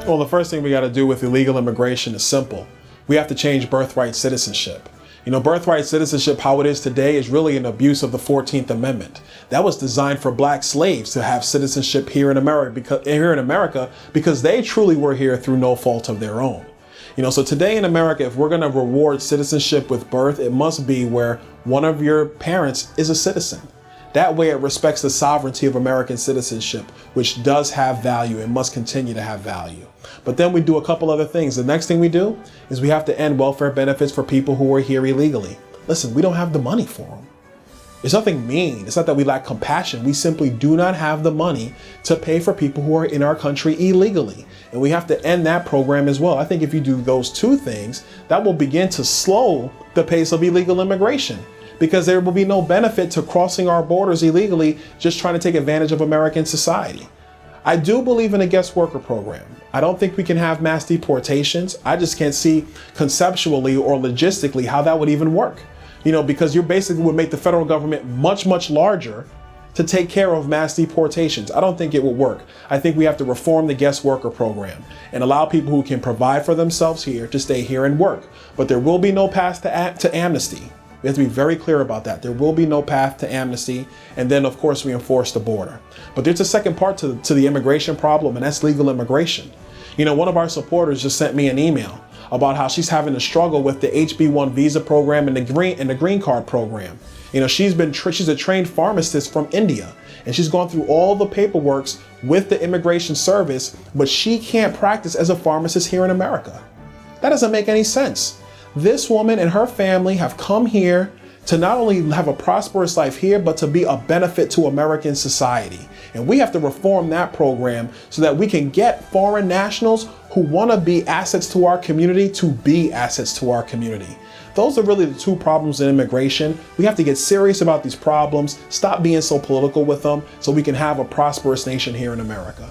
Well, the first thing we got to do with illegal immigration is simple. We have to change birthright citizenship. You know, birthright citizenship, how it is today, is really an abuse of the 14th Amendment. That was designed for black slaves to have citizenship here in America because they truly were here through no fault of their own. You know, so today in America, if we're going to reward citizenship with birth, it must be where one of your parents is a citizen. That way it respects the sovereignty of American citizenship, which does have value and must continue to have value. But then we do a couple other things. The next thing we do is we have to end welfare benefits for people who are here illegally. Listen, we don't have the money for them. It's nothing mean. It's not that we lack compassion. We simply do not have the money to pay for people who are in our country illegally. And we have to end that program as well. I think if you do those two things, that will begin to slow the pace of illegal immigration, because there will be no benefit to crossing our borders illegally, just trying to take advantage of American society. I do believe in a guest worker program. I don't think we can have mass deportations. I just can't see conceptually or logistically how that would even work. You know, because you basically would make the federal government much, much larger to take care of mass deportations. I don't think it will work. I think we have to reform the guest worker program and allow people who can provide for themselves here to stay here and work. But there will be no path to amnesty. We have to be very clear about that. There will be no path to amnesty. And then, of course, we enforce the border. But there's a second part to the immigration problem, and that's legal immigration. You know, one of our supporters just sent me an email about how she's having to struggle with the HB1 visa program and the green card program. You know, she's a trained pharmacist from India, and she's gone through all the paperwork with the immigration service, but she can't practice as a pharmacist here in America. That doesn't make any sense. This woman and her family have come here to not only have a prosperous life here, but to be a benefit to American society. And we have to reform that program so that we can get foreign nationals who want to be assets to our community to be assets to our community. Those are really the two problems in immigration. We have to get serious about these problems, stop being so political with them, so we can have a prosperous nation here in America.